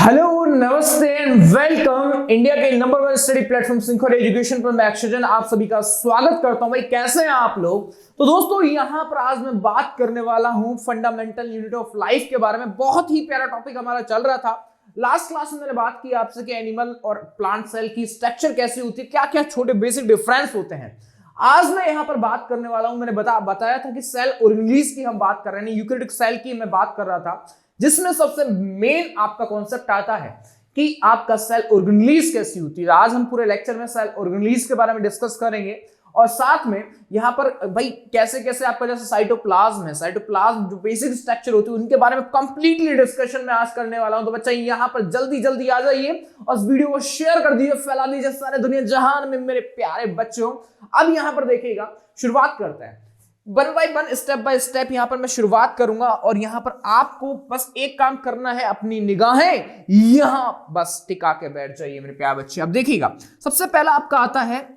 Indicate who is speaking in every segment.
Speaker 1: Hello नमस्ते and welcome India के number one study platform सिंखर एजुकेशन पर मैं अक्षयजन आप सभी का स्वागत करता हूं। भाई कैसे हैं आप लोग। तो दोस्तों यहां पर आज मैं बात करने वाला हूं फंडामेंटल यूनिट ऑफ लाइफ के बारे में। बहुत ही प्यारा टॉपिक हमारा चल रहा था। लास्ट क्लास में मैंने बात की आपसे कि एनिमल और प्लांट सेल की स्ट्रक्चर कैसी होती है, क्या क्या छोटे बेसिक डिफरेंस होते हैं। आज मैं यहां पर बात करने वाला हूं, मैंने बताया था कि सेल ऑर्गेनेलिज की हम बात कर रहे हैं, यूकेरियोटिक सेल की मैं बात कर रहा था, जिसमें सबसे मेन आपका कॉन्सेप्ट आता है कि आपका सेल ऑर्गेनेलिज कैसी होती है। आज हम पूरे लेक्चर में सेल ऑर्गेनेलिज के बारे में डिस्कस करेंगे और साथ में यहां पर भाई कैसे कैसे आपका जैसे साइटोप्लाज्म है, साइटोप्लाज्म जो बेसिक स्ट्रक्चर होती है उनके बारे में कंप्लीटली डिस्कशन में आज करने वाला हूं। तो बच्चा यहां पर जल्दी जल्दी आ जाइए और इस वीडियो को शेयर कर दीजिए, फैला दीजिए सारे दुनिया जहान में मेरे प्यारे बच्चों। अब यहां पर देखिएगा, शुरुआत करते हैं one by one, step by step. यहां पर मैं शुरुआत करूंगा और यहां पर आपको बस एक काम करना है, अपनी निगाहें यहां बस टिका के बैठ जाइए मेरे प्यारे बच्चे। अब देखिएगा, सबसे पहला आपका आता है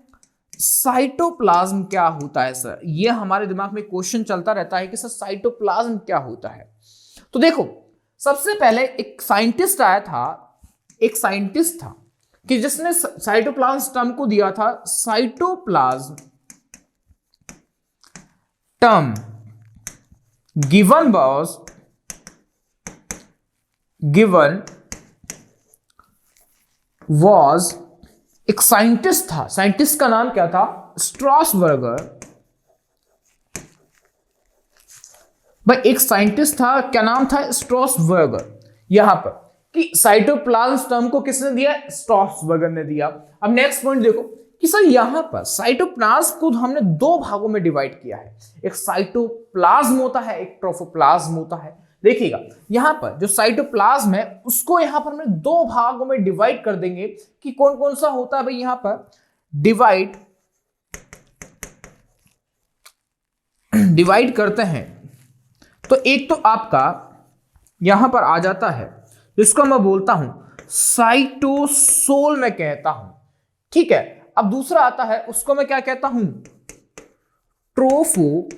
Speaker 1: साइटोप्लाज्म क्या होता है। सर ये हमारे दिमाग में क्वेश्चन चलता रहता है कि सर साइटोप्लाज्म क्या होता है। तो देखो, सबसे पहले एक साइंटिस्ट आया था, एक साइंटिस्ट था कि जिसने साइटोप्लाज्म टर्म को दिया था साइटोप्लाज्म term given was एक साइंटिस्ट था। साइंटिस्ट का नाम क्या था? स्ट्रॉसबर्गर। भाई एक साइंटिस्ट था, क्या नाम था? स्ट्रॉसबर्गर। यहां पर कि साइटोप्लाज्म टर्म को किसने दिया? स्ट्रॉसबर्गर ने दिया। अब नेक्स्ट पॉइंट देखो कि सर यहां पर साइटोप्लाज्म को हमने दो भागों में डिवाइड किया है। एक साइटोप्लाज्म होता है, एक ट्रोफोप्लाज्म होता है। देखिएगा यहां पर जो साइटोप्लाज्म है उसको यहां पर हमने दो भागों में डिवाइड कर देंगे कि कौन कौन सा होता है। भाई यहां पर डिवाइड करते हैं तो एक तो आपका यहां पर आ जाता है जिसको मैं बोलता हूं साइटोसोल मैं कहता हूं, ठीक है। अब दूसरा आता है, उसको मैं क्या कहता हूं? ट्रोफोप्लाज्म।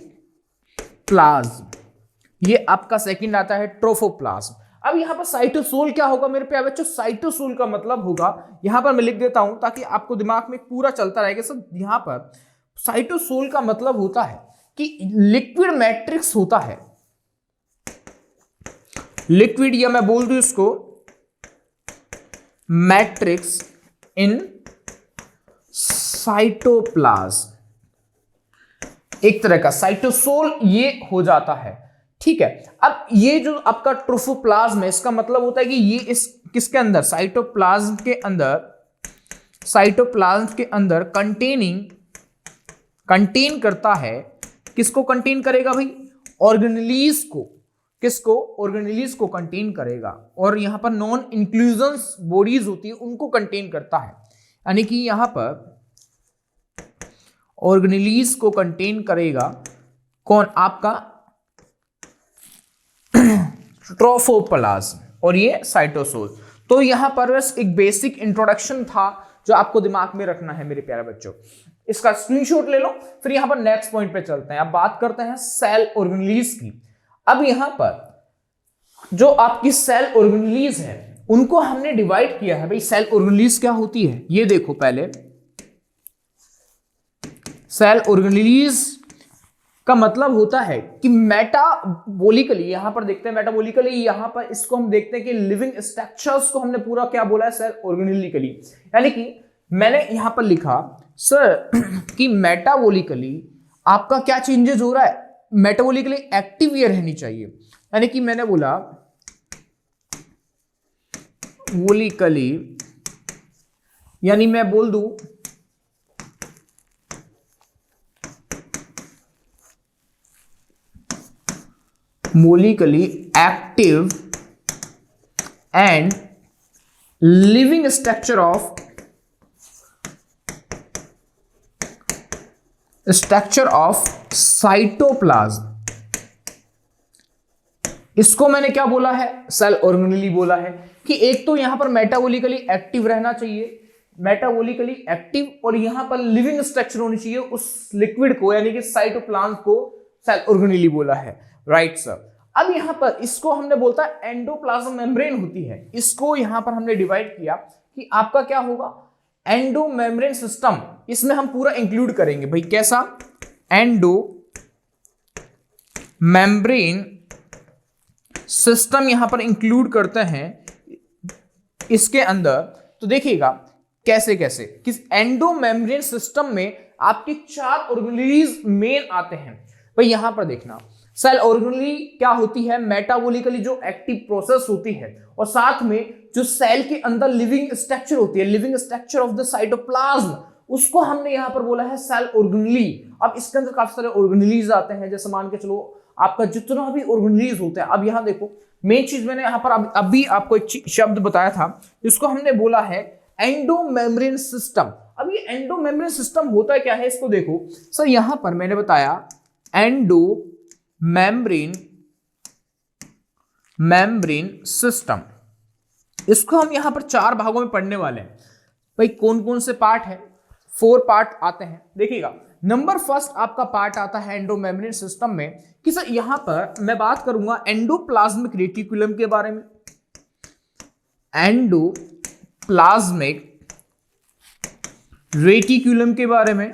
Speaker 1: ये आपका सेकंड आता है ट्रोफोप्लाज्म। अब यहां पर साइटोसोल क्या होगा मेरे प्यारे बच्चों? साइटोसोल का मतलब होगा, यहां पर मैं लिख देता हूं ताकि आपको दिमाग में पूरा चलता रहेगा सब। यहां पर साइटोसोल का मतलब होता है कि लिक्विड मैट्रिक्स होता है, लिक्विड, या मैं बोल दूं इसको मैट्रिक्स इन साइटोप्लाज्म। एक तरह का साइटोसोल ये हो जाता है, ठीक है। अब ये जो आपका ट्रोफोप्लाज्म है इसका मतलब होता है कि ये इस किसके अंदर? साइटोप्लाज्म के अंदर कंटेन करता है। किसको कंटेन करेगा भाई? ऑर्गेनेलिज को। किसको? ऑर्गेनेलिज को कंटेन करेगा। और यहां पर नॉन इंक्लूजन बॉडीज होती है उनको कंटेन करता है, यानी कि यहां पर ऑर्गेनेलिज को कंटेन करेगा कौन? आपका ट्रोफोप्लाज्म और ये साइटोसोल। तो यहां पर बस एक बेसिक इंट्रोडक्शन था जो आपको दिमाग में रखना है मेरे प्यारे बच्चों। इसका स्क्रीनशॉट ले लो, फिर यहां पर नेक्स्ट पॉइंट पे चलते हैं। अब बात करते हैं सेल ऑर्गेनेलिज की। अब यहां पर जो आपकी सेल ऑर्गेनेलिज है उनको हमने डिवाइड किया है। भाई सेल ऑर्गेनेलिज क्या होती है ये देखो। पहले सेल ऑर्गेनेलिज का मतलब होता है कि मेटाबॉलिकली, यहां पर देखते हैं मेटाबॉलिकली, यहां पर इसको हम देखते हैं कि लिविंग स्ट्रक्चर्स को हमने पूरा क्या बोला है? सेल ऑर्गेनेलिकली। यानी कि मैंने यहां पर लिखा सर कि मेटाबॉलिकली आपका क्या चेंजेस हो रहा है? मेटाबॉलिकली एक्टिव ये रहनी चाहिए, यानी कि मैंने बोला वोलिकली, यानी मैं बोल दूं मोलिकली active and living structure of cytoplasm. इसको मैंने क्या बोला है? सेल ऑर्गेनेली बोला है कि एक तो यहां पर मेटाबॉलिकली एक्टिव रहना चाहिए, मेटाबॉलिकली एक्टिव, और यहां पर लिविंग स्ट्रक्चर होनी चाहिए उस लिक्विड को, यानी कि साइटोप्लाज्म को सेल ऑर्गेनेली बोला है। Right sir. अब यहां पर इसको हमने बोलता है एंडोप्लाज्म मेम्ब्रेन होती है, इसको यहां पर हमने डिवाइड किया कि आपका क्या होगा एंडो मेम्ब्रेन सिस्टम, इसमें हम पूरा इंक्लूड करेंगे भाई, कैसा एंडो मेम्ब्रेन सिस्टम यहां पर इंक्लूड करते हैं इसके अंदर। तो देखिएगा कैसे कैसे किस एंडो मेम्ब्रेन सिस्टम में आपके 4 ऑर्गेनेलीज मेन आते हैं भाई। यहां पर देखना सेल ऑर्गेनेली क्या होती है, मेटाबॉलिकली जो एक्टिव प्रोसेस होती है, और साथ में जो सेल के अंदर लिविंग स्ट्रक्चर होती है, living structure of the cytoplasm, उसको हमने यहां पर बोला है सेल ऑर्गेनेली। अब इसके अंदर काफी सारे ऑर्गेनेलीज आते हैं, जैसे मान के चलो आपका जितना भी ऑर्गेनेलीज होता है। अब यहां देखो मेन चीज मैंने यहां पर अभी आपको एक शब्द बताया था, जिसको हमने बोला है एंडो मेम्ब्रेन सिस्टम। अब ये एंडो मेम्ब्रेन सिस्टम होता क्या है, इसको देखो सर, यहां पर मैंने बताया एंडो मेम्ब्रेन सिस्टम, इसको हम यहां पर 4 भागों में पढ़ने वाले हैं भाई। कौन कौन से पार्ट है, 4 पार्ट आते हैं। देखिएगा नंबर फर्स्ट आपका पार्ट आता है एंडो मेम्ब्रेन सिस्टम में कि सर यहां पर मैं बात करूंगा एंडोप्लाज्मिक रेटिकुलम के बारे में। एंडोप्लाज्मिक रेटिकुलम के बारे में।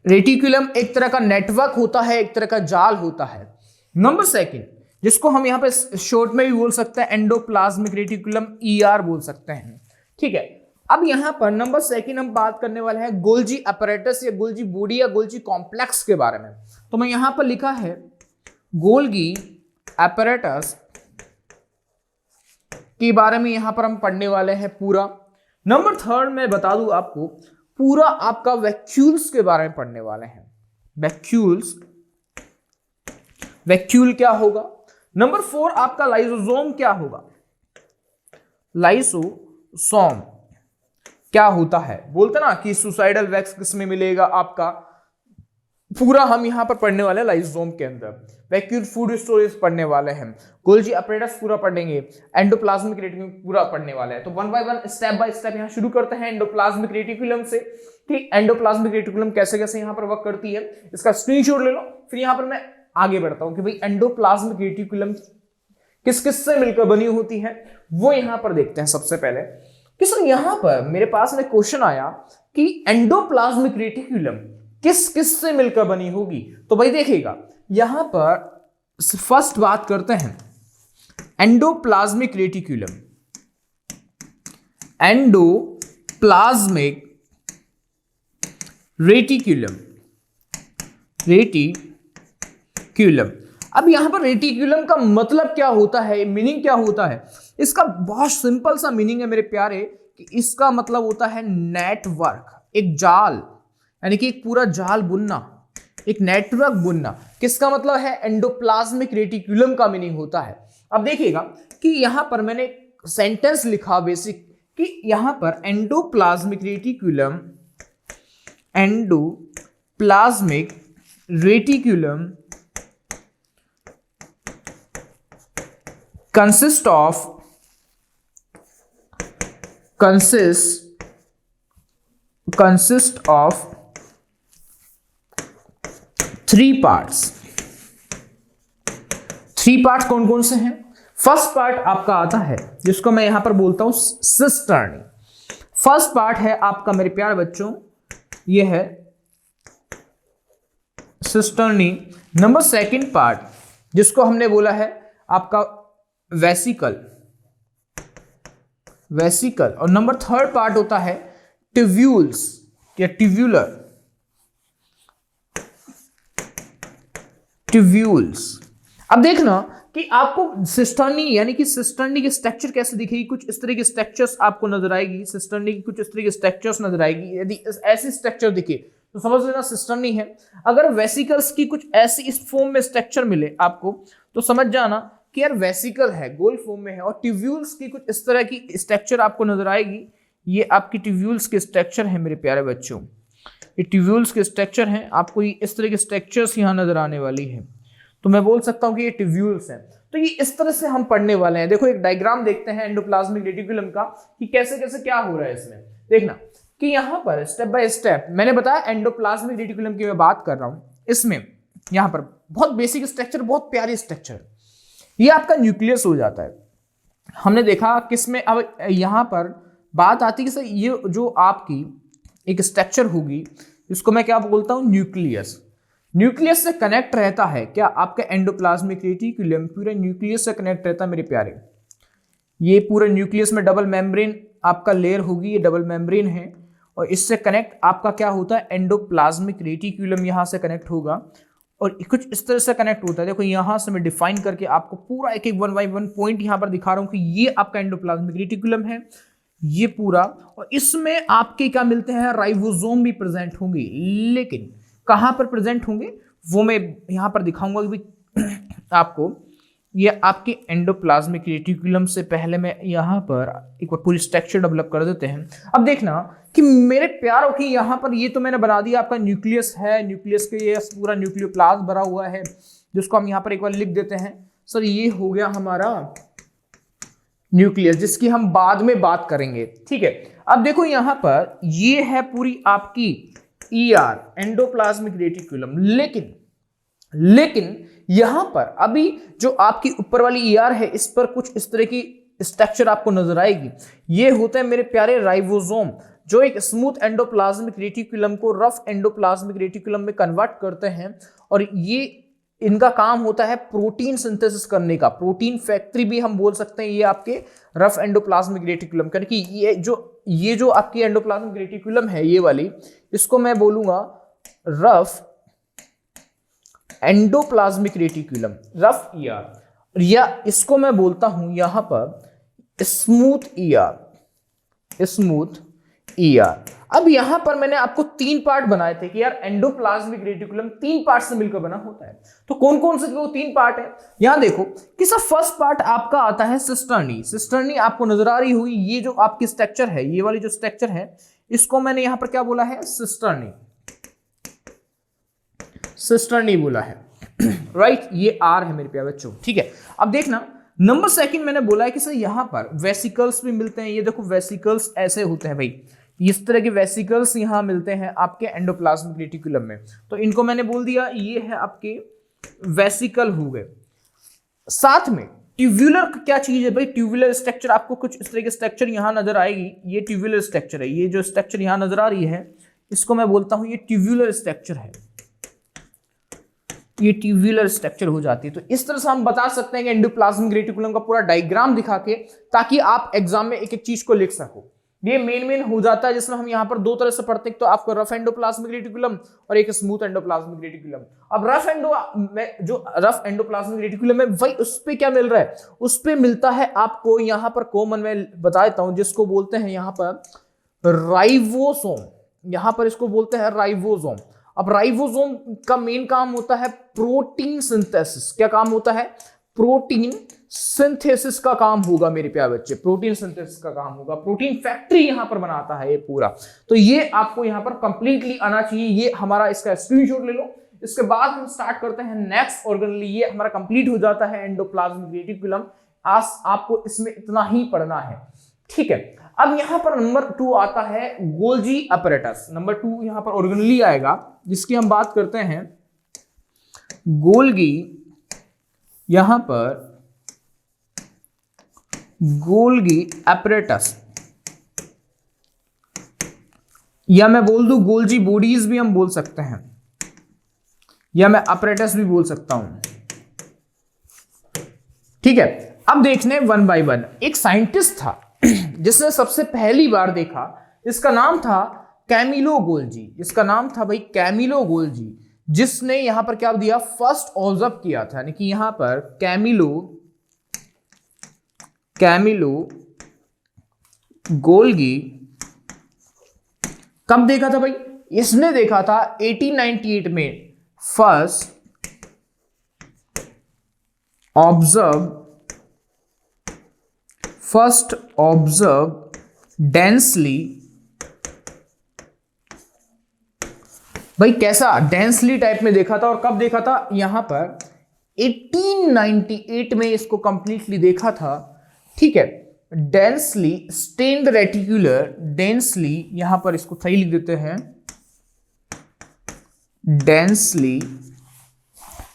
Speaker 1: रेटिकुलम एक तरह का नेटवर्क होता है, एक तरह का जाल होता है। नंबर सेकंड, जिसको हम यहां पे शॉर्ट में भी बोल सकते हैं एंडोप्लाज्मिक रेटिकुलम, ER बोल सकते हैं, ठीक है। अब यहां पर नंबर सेकंड हम बात करने वाले हैं गोल्जी अपैरेटस या गोल्जी बॉडी या गोल्जी कॉम्प्लेक्स के बारे में। तो मैं यहां पर लिखा है गोल्गी अपैरेटस के बारे में यहां पर हम पढ़ने वाले हैं पूरा। नंबर थर्ड मैं बता दूं आपको, पूरा आपका वैक्यूल्स के बारे में पढ़ने वाले हैं। वैक्यूल्स, वैक्यूल क्या होगा। नंबर 4 आपका लाइसोसोम क्या होगा। लाइसोसोम क्या होता है, बोलते ना कि सुसाइडल वैक्स किसमें मिलेगा आपका, पूरा हम यहां पर पढ़ने वाले हैं लाइसोसोम के अंदर। वैक्यूल फूड स्टोरेज पढ़ने वाले हैं, गोल्जी अपैरेटस पूरा पढ़ेंगे, एंडोप्लाज्मिक रेटिकुलम पूरा पढ़ने वाला है। तो 1 बाय 1 स्टेप बाय स्टेप यहां शुरू करते हैं एंडोप्लाज्मिक रेटिकुलम से कि एंडोप्लाज्मिक रेटिकुलम कैसे कैसे यहां पर वर्क करती है, इसका स्क्रीनशॉट ले लो। फिर यहां पर मैं आगे बढ़ता हूं कि भाई एंडोप्लाज्मिक रेटिकुलम किस किस से मिलकर बनी होती है, वो यहां पर देखते हैं। सबसे पहले कि सर यहां पर मेरे पास में क्वेश्चन आया कि एंडोप्लाज्मिक रेटिकुलम किस किस से मिलकर बनी होगी। तो भाई देखिएगा यहां पर फर्स्ट बात करते हैं endoplasmic reticulum. Endoplasmic reticulum, reticulum. अब यहां पर रेटिकुलम का मतलब क्या होता है, मीनिंग क्या होता है, इसका बहुत सिंपल सा मीनिंग है मेरे प्यारे कि इसका मतलब होता है नेटवर्क, एक जाल, यानी कि एक पूरा जाल बुनना, एक नेटवर्क बुनना। किसका मतलब है, एंडोप्लाज्मिक रेटिकुलम का मीनिंग होता है। अब देखिएगा कि यहां पर मैंने सेंटेंस लिखा बेसिक कि यहां पर endoplasmic reticulum, endoplasmic reticulum consist of 3 parts। 3 parts कौन कौन से हैं। फर्स्ट पार्ट आपका आता है जिसको मैं यहां पर बोलता हूं सिस्टर्नी। फर्स्ट पार्ट है आपका मेरे प्यारे बच्चों, ये है सिस्टर्नी। नंबर सेकंड पार्ट जिसको हमने बोला है आपका वेसिकल, वेसिकल। और नंबर थर्ड पार्ट होता है ट्यूब्यूल्स या ट्यूब्यूलर, ट्यूब्यूल्स। अब देखना कि आपको सिस्टर्नी यानी कि सिस्टर्नी की स्ट्रक्चर कैसे दिखेगी, कुछ इस तरह की स्ट्रक्चर्स आपको नजर आएगी। सिस्टर्नी की कुछ इस तरह की स्ट्रक्चर्स नजर आएगी। यदि ऐसी स्ट्रक्चर दिखे तो समझ लेना सिस्टर्नी है। अगर वेसिकल्स की कुछ ऐसी इस फॉर्म में स्ट्रक्चर मिले आपको तो समझ जाना कि यार वेसिकल है, गोल फॉर्म में है। और ट्यूब्यूल्स की कुछ इस तरह की स्ट्रक्चर आपको नजर आएगी। ये आपकी ट्यूब्यूल्स के स्ट्रक्चर है मेरे प्यारे बच्चों, ये ट्यूब्यूल्स के स्ट्रक्चर हैं। आपको ये इस तरह के स्ट्रक्चर्स यहाँ नजर आने वाली है, तो मैं बोल सकता हूँ कि ये ट्यूब्यूल्स हैं। तो ये इस तरह से हम पढ़ने वाले हैं। देखो एक डायग्राम देखते हैं एंडोप्लाज्मिक रेटिकुलम का कि कैसे कैसे क्या हो रहा है इसमें। देखना कि यहाँ पर स्टेप बाय स्टेप मैंने बताया एंडोप्लाज्मिक रेटिकुलम की मैं बात कर रहा हूँ। इसमें यहाँ पर बहुत बेसिक स्ट्रक्चर, बहुत प्यारी स्ट्रक्चर। ये आपका न्यूक्लियस हो जाता है। हमने देखा किसमें, अब यहां पर बात आती है कि सर ये जो आपकी एक स्ट्रक्चर होगी, इसको मैं क्या बोलता हूं, न्यूक्लियस। न्यूक्लियस से कनेक्ट रहता है क्या आपका एंडोप्लाज्मिक रेटिकुलम, पूरे न्यूक्लियस से कनेक्ट रहता है मेरे प्यारे। ये पूरे न्यूक्लियस में डबल मेम्ब्रेन आपका लेयर होगी, ये डबल मेम्ब्रेन है, और इससे कनेक्ट आपका क्या होता है, एंडोप्लाज्मिक रेटिकुलम यहां से कनेक्ट होगा, और कुछ इस तरह से कनेक्ट होता है। देखो यहां से मैं डिफाइन करके आपको पूरा एक एक 1 बाय 1 पॉइंट यहां पर दिखा रहा हूं कि ये आपका एंडोप्लाज्मिक रेटिकुलम है, ये पूरा, और इसमें आपके क्या मिलते हैं, राइबोसोम भी प्रेजेंट होंगे। लेकिन कहां पर प्रेजेंट होंगे वो मैं यहां पर दिखाऊंगा कि आपको। ये आपके एंडोप्लाज्मिक रेटिकुलम से पहले मैं यहां पर एक बार पूरी स्ट्रक्चर डेवलप कर देते हैं। अब देखना कि मेरे प्यारों की यहां पर ये तो मैंने बना दिया, आपका न्यूक्लियस है, न्यूक्लियस के ये पूरा न्यूक्लियोप्लाज्म भरा हुआ है, जिसको हम यहां पर एक बार लिख देते हैं। सर ये हो गया हमारा न्यूक्लियस, जिसकी हम बाद में बात करेंगे, ठीक है। अब देखो यहां पर ये है पूरी आपकी ER, एंडोप्लाज्मिक रेटिकुलम। लेकिन यहां पर अभी जो आपकी ऊपर वाली ER है, इस पर कुछ इस तरह की स्ट्रक्चर आपको नजर आएगी। ये होता है मेरे प्यारे राइबोसोम, जो एक स्मूथ एंडोप्लाज्मिक रेटिकुलम को रफ एंडोप्लाज्मिक रेटिकुलम में कन्वर्ट करते हैं, और ये इनका काम होता है प्रोटीन सिंथेसिस करने का। प्रोटीन फैक्ट्री भी हम बोल सकते हैं ये आपके रफ एंडोप्लाज्मिक रेटिकुलम, क्योंकि ये जो आपकी एंडोप्लाज्मिक रेटिकुलम है, ये वाली, इसको मैं बोलूंगा rough endoplasmic reticulum, rough ER, या इसको मैं बोलता हूं यहां पर स्मूथ ER। अब यहां पर मैंने आपको 3 पार्ट बनाए थे कि यार एंडोप्लाज्मिक रेटिकुलम 3 पार्ट से मिलकर बना होता है। तो कौन कौन से वो 3 पार्ट है, यहां देखो कि सर फर्स्ट पार्ट आपका आता है सिस्टर्नी। सिस्टर्नी आपको नजर आ रही हुई, ये जो आपकी स्ट्रक्चर है, ये वाली जो स्ट्रक्चर है, इसको मैंने यहां पर क्या बोला है, सिस्टर्नी बोला है, राइट। ये R है मेरे प्यारे बच्चों, ठीक है। अब देखना नंबर सेकंड मैंने बोला है कि सर यहां पर वेसिकल्स भी मिलते हैं। ये देखो वेसिकल्स ऐसे होते हैं भाई, इस तरह के वेसिकल्स यहां मिलते हैं आपके एंडोप्लाज्मिक रेटिकुलम में। तो इनको मैंने बोल दिया ये है आपके वेसिकल हो गए। साथ में ट्यूबुलर क्या चीज है भाई, ट्यूबुलर स्ट्रक्चर, आपको कुछ इस तरह के स्ट्रक्चर यहां नजर आएगी। ये ट्यूबुलर स्ट्रक्चर है, ये जो स्ट्रक्चर यहां नजर आ रही है, इसको मैं बोलता हूं ये ट्यूबुलर स्ट्रक्चर है, ये ट्यूबुलर स्ट्रक्चर हो जाती है। तो इस तरह से हम बता सकते हैं कि एंडोप्लाज्मिक रेटिकुलम का पूरा डायग्राम दिखा के, ताकि आप एग्जाम में एक एक चीज को लिख सको। ये मेन हो जाता है, जिसमें हम यहाँ पर 2 तरह से पढ़ते हैं, तो आपको रफ एंडोप्लाज्मिक रेटिकुलम और एक स्मूथ एंडोप्लाज्मिक रेटिकुलम। अब रफ एंडोप्लाज्मिक रेटिकुलम है भाई, उस पे क्या मिल रहा है, उस पे मिलता है आपको यहाँ पर कॉमन, मैं बता देता हूं, जिसको बोलते हैं यहाँ पर राइबोसोम। यहाँ पर इसको बोलते हैं राइबोसोम। अब राइबोसोम का मेन काम होता है प्रोटीन सिंथेसिस। क्या काम होता है, प्रोटीन सिंथेसिस का काम होगा मेरे प्यारे बच्चे, प्रोटीन सिंथेसिस का काम होगा। प्रोटीन फैक्ट्री यहां पर बनाता है ये पूरा। तो ये आपको यहां पर कंप्लीटली आना चाहिए। ये हमारा इसका स्क्रीनशॉट ले लो। इसके बाद हम स्टार्ट करते हैं नेक्स्ट ऑर्गेनेल। ये हमारा कंप्लीट हो जाता है एंडोप्लाज्मिक रेटिकुलम। आज आपको इसमें इतना ही पढ़ना है, ठीक है। अब यहां पर नंबर 2 आता है गोल्जी अपैरेटस। नंबर 2 यहां पर ऑर्गेनेली आएगा, जिसकी हम बात करते हैं गोल्गी। यहां पर गोल्गी अपैरेटस, या मैं बोल दूं गोल्जी बॉडीज भी हम बोल सकते हैं, या मैं अपैरेटस भी बोल सकता हूं, ठीक है। अब देखने 1 बाय 1। एक साइंटिस्ट था जिसने सबसे पहली बार देखा, इसका नाम था कैमिलो गोल्जी। इसका नाम था भाई कैमिलो गोल्जी, जिसने यहां पर क्या दिया, फर्स्ट ऑब्जर्व किया था। यानी कि यहां पर कैमिलो गोल्गी कब देखा था भाई, इसने देखा था 1898 में। फर्स्ट ऑब्जर्व डेंसली, भाई कैसा डेंसली टाइप में देखा था। और कब देखा था, यहां पर 1898 में इसको कंप्लीटली देखा था, ठीक है। डेंसली स्टेन्ड रेटिकुलर, डेंसली यहां पर इसको सही लिख देते हैं, डेंसली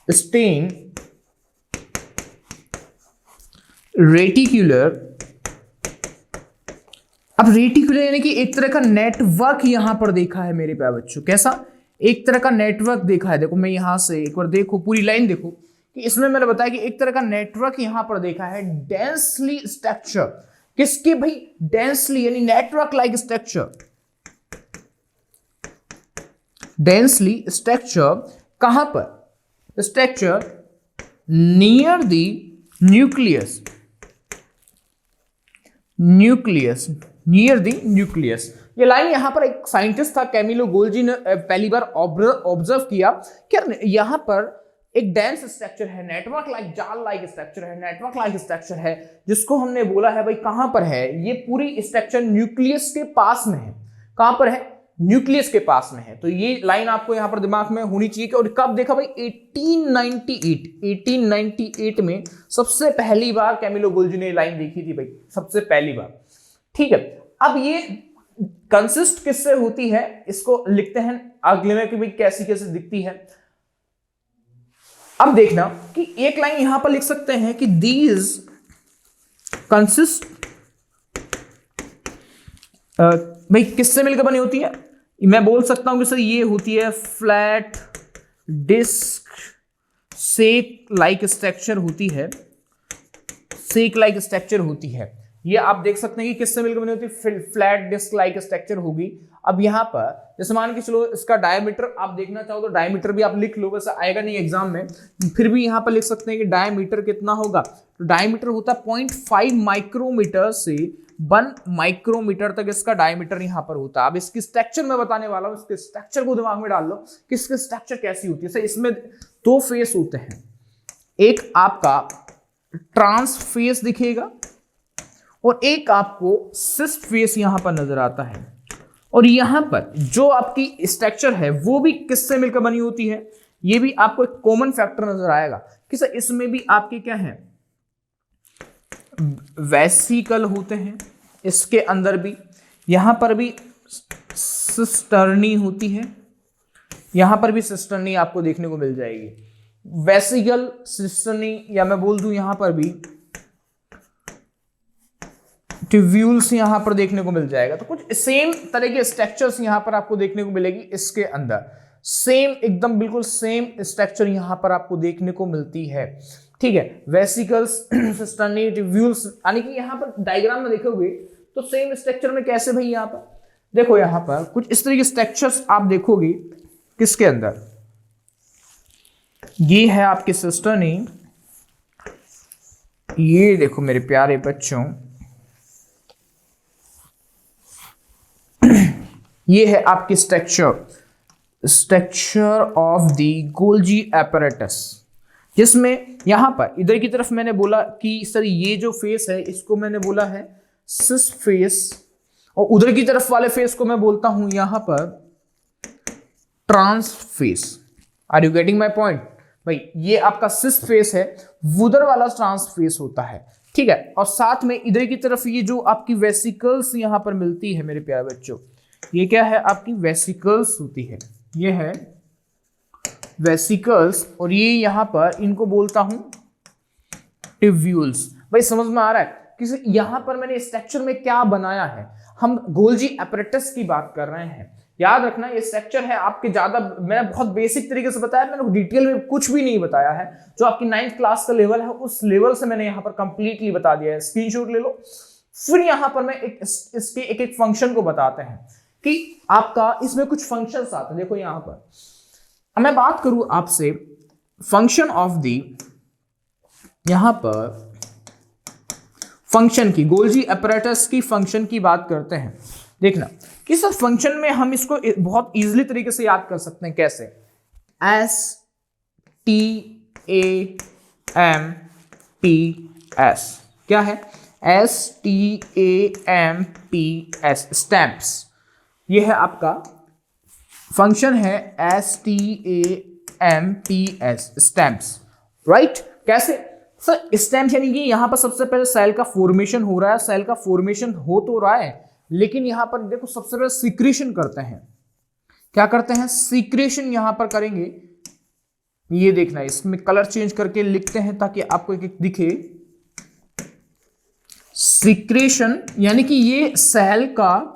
Speaker 1: स्टेन रेटिकुलर। अब रेटिकुलर यानी कि एक तरह का नेटवर्क यहां पर देखा है मेरे प्यारे बच्चों। कैसा? एक तरह का नेटवर्क देखा है। देखो मैं यहां से एक बार देखो, पूरी लाइन देखो कि इसमें मैंने बताया कि एक तरह का नेटवर्क यहां पर देखा है, डेंसली स्ट्रक्चर। किसके भाई? डेंसली यानी network like structure. Densely structure कहां पर? Structure near the nucleus. Nucleus, near the nucleus. ये लाइन यहां पर एक साइंटिस्ट था कैमिलो गोल्जी ने पहली बार ऑब्जर्व किया कि यहां पर एक डेंस स्ट्रक्चर है, नेटवर्क लाइक जाल लाइक स्ट्रक्चर है, नेटवर्क लाइक स्ट्रक्चर है, जिसको हमने बोला है भाई कहां पर है? ये पूरी स्ट्रक्चर न्यूक्लियस के पास में है। कहां पर है? न्यूक्लियस के पास में है। तो ये लाइन आपको यहां पर दिमाग में होनी चाहिए। और कब देखा भाई? 1898 में सबसे पहली बार कैमिलो गोल्जी ने लाइन देखी थी भाई, सबसे पहली बार। ठीक है, अब ये कंसिस्ट किससे होती है इसको लिखते हैं अगले में कि भाई कैसी कैसे दिखती है। अब देखना कि एक लाइन यहां पर लिख सकते हैं कि दीज कंसिस्ट भाई किससे मिलकर बनी होती है? मैं बोल सकता हूं कि सर ये होती है फ्लैट डिस्क सेक लाइक स्ट्रक्चर होती है। सेक लाइक स्ट्रक्चर होती है। ये आप देख सकते हैं कि किससे मिलकर बनी होती है? फ्लैट डिस्क लाइक स्ट्रक्चर होगी। अब यहां पर जैसे मान के चलो इसका डायमीटर आप देखना चाहो तो डायमीटर भी आप लिख लो, वैसे आएगा नहीं एग्जाम में, फिर भी यहां पर लिख सकते हैं कि डायमीटर कितना होगा? तो डायमीटर होता है 0.5 माइक्रोमीटर से 1 माइक्रोमीटर तक इसका डायमीटर यहां पर होता है। अब इसकी स्ट्रक्चर मैं बताने वाला हूं, इसके स्ट्रक्चर को दिमाग में डाल लो कि इसकी स्ट्रक्चर कैसी होती है। सर इसमें दो फेस होते हैं, एक आपका ट्रांस फेस दिखेगा और एक आपको सिस फेस यहां पर नजर आता है। और यहां पर जो आपकी स्ट्रक्चर है वो भी किससे मिलकर बनी होती है? ये भी आपको एक कॉमन फैक्टर नजर आएगा कि सर इसमें भी आपके क्या है? वेसिकल होते हैं, इसके अंदर भी, यहां पर भी सिस्टर्नी होती है, यहां पर भी सिस्टर्नी आपको देखने को मिल जाएगी। वेसिकल, सिस्टर्नी, या मैं बोल दूं यहां पर भी ट्यूब्यूल्स यहां पर देखने को मिल जाएगा। तो कुछ सेम तरह के स्ट्रक्चर्स यहां पर आपको देखने को मिलेगी इसके अंदर। सेम, एकदम बिल्कुल सेम स्ट्रक्चर यहां पर आपको देखने को मिलती है। ठीक है, वेसिकल्स, सिस्टर्नी, ट्यूब्यूल्स, यानी कि यहां पर डायग्राम में देखोगे तो सेम स्ट्रक्चर में कैसे भाई? यहां पर देखो, यहां पर कुछ इस तरह के स्ट्रक्चर्स आप देखोगे किसके अंदर? ये है आपके सिस्टर्नी, ये देखो मेरे प्यारे बच्चों, ये है आपकी structure of the Golgi apparatus, जिसमें यहां पर इधर की तरफ मैंने बोला कि सर ये जो फेस है इसको मैंने बोला है सिस फेस, और उधर की तरफ वाले फेस को मैं बोलता हूं यहां पर ट्रांस फेस। Are you getting my point? भाई ये आपका सिस फेस है, उधर वाला ट्रांस फेस होता है। ठीक है, और साथ में इधर की तरफ ये जो आपकी वेसिकल्स यहां पर मिलती है मेरे प्यारे बच्चों, ये क्या है? आपकी वेसिकल्स होती है। ये है वेसिकल्स, और ये यहां पर इनको बोलता हूं ट्यूब्यूल्स। भाई समझ में आ रहा है कि यहां पर मैंने स्ट्रक्चर में क्या बनाया है? हम गोल्जी apparatus की बात कर रहे हैं। याद रखना ये स्ट्रक्चर है आपके, ज्यादा मैंने बहुत बेसिक तरीके से बताया, मैंने डिटेल में कुछ भी नहीं बताया है। जो आपकी 9th क्लास का लेवल है उस लेवल से मैंने यहां पर कंप्लीटली बता दिया है। स्क्रीनशॉट ले लो। फिर यहां पर मैं इसके एक फंक्शन को बताते हैं कि आपका इसमें कुछ फंक्शंस आते हैं। देखो यहां पर अब मैं बात करूं आपसे फंक्शन ऑफ दी, यहां पर फंक्शन की, गोल्जी apparatus की फंक्शन की बात करते हैं। देखना कि सर फंक्शन में हम इसको बहुत इजीली तरीके से याद कर सकते हैं। कैसे? STAMPS। क्या है? STAMPS, stamps. ये है आपका फंक्शन है STAMPS, स्टैम्प्स, राइट? कैसे? सर स्टैम्प यानी कि यहां पर सबसे पहले सेल का फॉर्मेशन हो रहा है। सेल का फॉर्मेशन हो तो रहा है, लेकिन यहां पर देखो सबसे पहले सीक्रेशन करते हैं। क्या करते हैं? सीक्रेशन यहां पर करेंगे ये देखना है, इसमें कलर चेंज करके लिखते हैं ताकि आपको एक एक दिखे। सिक्रेशन यानी कि ये सेल का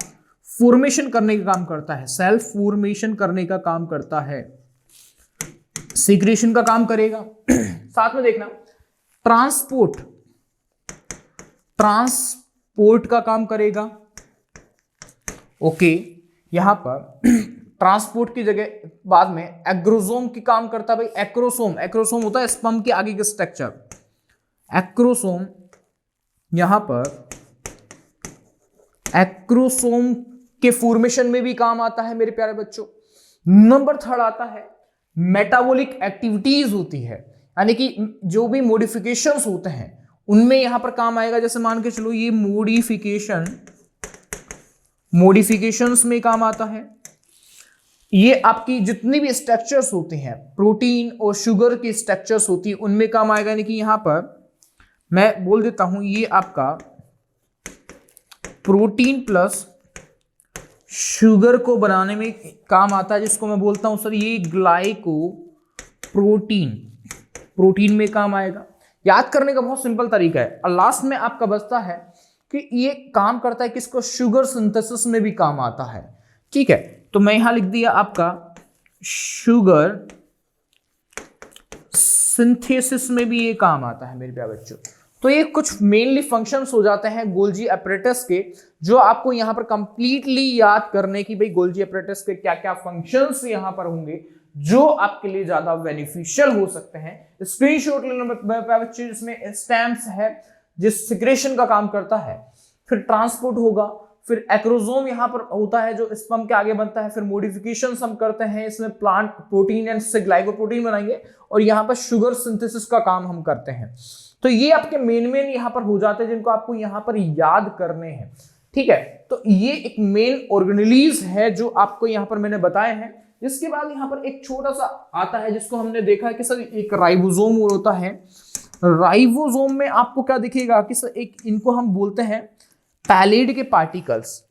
Speaker 1: फॉर्मेशन करने का काम करता है, सेल फॉर्मेशन करने का काम करता है, सिक्रेशन का काम करेगा। साथ में देखना ट्रांसपोर्ट, ट्रांसपोर्ट का काम करेगा। ओके, यहां पर ट्रांसपोर्ट की जगह बाद में एग्रोसोम की काम करता है भाई। एक्रोसोम, एक्रोसोम होता है स्पर्म के आगे का स्ट्रक्चर। एक्रोसोम, यहां पर एक्रोसोम के फॉर्मेशन में भी काम आता है मेरे प्यारे बच्चों। नंबर 3 आता है मेटाबॉलिक एक्टिविटीज होती है, यानी कि जो भी मॉडिफिकेशंस होते हैं उनमें यहां पर काम आएगा। जैसे मान के चलो ये मॉडिफिकेशंस में काम आता है। ये आपकी जितनी भी स्ट्रक्चर्स होती हैं, प्रोटीन और शुगर की स्ट्रक्चर्स होती है, उनमें काम आएगा। यानी कि यहां पर मैं बोल देता हूं ये आपका प्रोटीन प्लस शुगर को बनाने में काम आता है, जिसको मैं बोलता हूं सर ये ग्लाइको प्रोटीन, प्रोटीन में काम आएगा। याद करने का बहुत सिंपल तरीका है। और लास्ट में आपका बचता है कि ये काम करता है किसको, शुगर सिंथेसिस में भी काम आता है। ठीक है, तो मैं यहां लिख दिया आपका शुगर सिंथेसिस में भी ये काम आता है मेरे प्यारे बच्चों। तो ये कुछ मेनली फंक्शंस हो जाते हैं गोल्जी एपरेटस के, जो आपको यहां पर कंप्लीटली याद करने की भाई गोल्जी एपरेटस के क्या क्या फंक्शंस यहां पर होंगे जो आपके लिए ज्यादा बेनिफिशियल हो सकते हैं। स्क्रीनशॉट लेना बच्चे, जिसमें स्टैम्प्स है जिस सिक्रेशन का काम करता है, फिर ट्रांसपोर्ट होगा, फिर एक्रोसोम यहां पर होता है जो स्पर्म के आगे बनता है, फिर मॉडिफिकेशंस हम करते हैं इसमें प्लांट प्रोटीन एंड से ग्लाइकोप्रोटीन बनाएंगे, और यहां पर शुगर सिंथेसिस का काम हम करते हैं। तो ये आपके मेन यहां पर हो जाते हैं जिनको आपको यहां पर याद करने हैं। ठीक है, तो ये एक मेन ऑर्गेनेलीज है जो आपको यहां पर मैंने बताए हैं। इसके बाद यहां पर एक छोटा सा आता है जिसको हमने देखा है कि सर एक राइबोसोम होता है। राइबोसोम में आपको क्या दिखेगा कि सर एक इनको हम बोलते हैं पैलेड के पार्टिकल्स।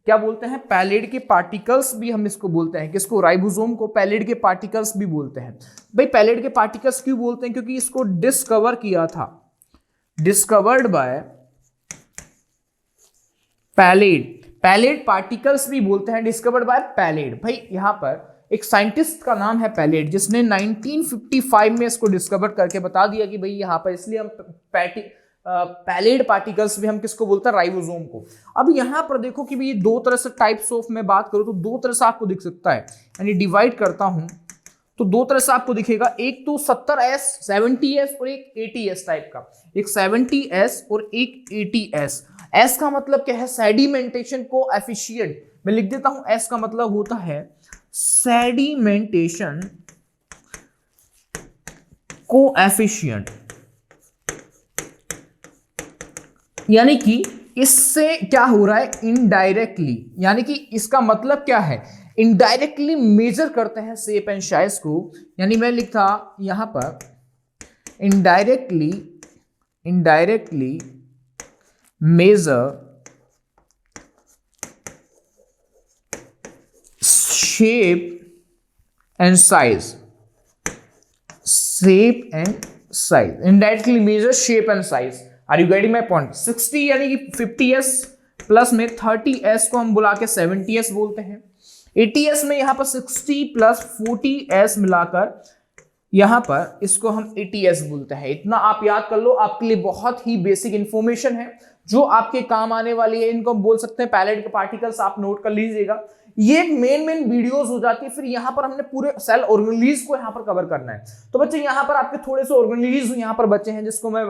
Speaker 1: क्या बोलते हैं, पैलेड के पार्टिकल्स भी हम इसको बोलते हैं। किसको, राइबोसोम को पैलेड के पार्टिकल्स भी बोलते हैं। भाई पैलेड के पार्टिकल्स क्यों बोलते हैं, क्योंकि इसको डिस्कवर किया था, discovered by pallid, pallid particles भी बोलते हैं, डिस्कवर्ड बाय पैलेड। भाई यहां पर एक साइंटिस्ट का नाम है पैलेड, जिसने 1955 में इसको डिस्कवर करके बता दिया कि भाई यहां पर, इसलिए हम पैलेड पार्टिकल्स भी हम किसको बोलते हैं, राइबोसोम को। अब यहां पर देखो कि ये दो तरह से टाइप्स ऑफ में बात करूं तो दो तरह से आपको दिख सकता है, यानी डिवाइड करता हूं तो दो तरह से आपको दिखेगा। एक तो 70S 70S और एक 80S टाइप का, एक 70S और एक 80S। एस का मतलब क्या है, सेडिमेंटेशन कोएफिशिएंट। मैं लिख देता हूं, एस का मतलब होता है सेडिमेंटेशन कोएफिशिएंट, यानी कि इससे क्या हो रहा है, इनडायरेक्टली, यानी कि इसका मतलब क्या है, इनडायरेक्टली मेजर करते हैं शेप एंड साइज को। यानी मैं लिखता यहां पर indirectly measure shape and size, shape and size, indirectly measure shape and size. Are you getting my point. 60 यानी कि 50S प्लस में 30S को हम बुला के 70S बोलते हैं। 80S में यहां पर 60 प्लस 40S मिलाकर यहां पर इसको हम 80S बोलते हैं। इतना आप याद कर लो, आपके लिए बहुत ही बेसिक इंफॉर्मेशन है जो आपके काम आने वाली है। इनको हम बोल सकते हैं पैलेट के पार्टिकल्स, आप नोट कर लीजिएगा। ये मेन वीडियोस हो जाती है। फिर यहाँ पर हमने पूरे सेल ऑर्गेनेलीज को यहाँ पर कवर करना है। तो बच्चे यहाँ पर आपके थोड़े से ऑर्गेनेलीज यहाँ पर बचे हैं जिसको मैं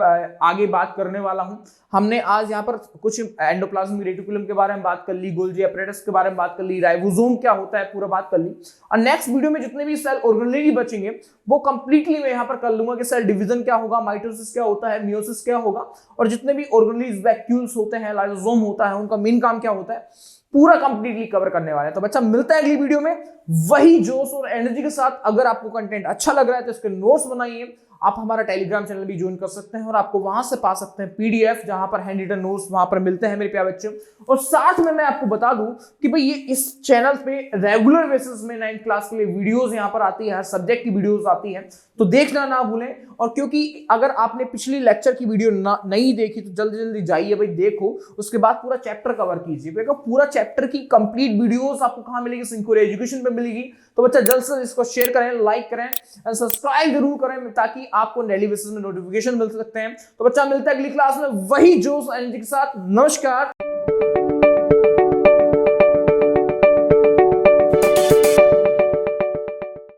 Speaker 1: आगे बात करने वाला हूँ। हमने आज यहाँ पर कुछ एंडोप्लाज्मिक रेटिकुलम के बारे में बात कर ली, गोल्जी एपरेटस के बारे में बात कर ली, राइबोसोम क्या होता है पूरा बात कर ली। और नेक्स्ट वीडियो में जितने भी सेल ऑर्गेनेली बचेंगे वो कंप्लीटली मैं यहाँ पर कर लूंगा कि सेल डिवीजन क्या होगा, माइटोसिस क्या होता है, मियोसिस क्या होगा, और जितने भी ऑर्गेनेलीज वैक्यूल्स होते हैं, लाइसोसोम होता है, उनका मेन काम क्या होता है, पूरा कंप्लीटली कवर करने वाले हैं। तो बच्चा मिलता है अगली वीडियो में वही जोश और एनर्जी के साथ। अगर आपको कंटेंट अच्छा लग रहा है तो इसके नोट्स बनाइए, आप हमारा टेलीग्राम चैनल भी ज्वाइन कर सकते हैं और आपको वहां से पा सकते हैं पीडीएफ, जहां पर हैंड रिटन नोट्स वहां पर मिलते हैं मेरे प्यारे बच्चों। और साथ में मैं आपको बता दूं कि भाई ये इस चैनल पे रेगुलर बेसिस में 9th क्लास के लिए वीडियोस यहां पर आती है, हर सब्जेक्ट की वीडियोस आती है, तो देखना ना भूलें। और क्योंकि अगर आपने पिछली लेक्चर की वीडियो नहीं देखी तो जल्दी जल्दी जाइए भाई, देखो, उसके बाद पूरा चैप्टर कवर कीजिए, क्योंकि पूरा चैप्टर की कंप्लीट वीडियोस आपको कहां मिलेगी, सिंखोरे एजुकेशन पे मिलेगी। तो बच्चा जल्द से इसको शेयर करें, लाइक करें, सब्सक्राइब जरूर करें, ताकि आपको डेली बेसिस में नोटिफिकेशन मिल सकते हैं। तो बच्चा मिलता है अगली क्लास में वही जोश एनर्जी के साथ। नमस्कार।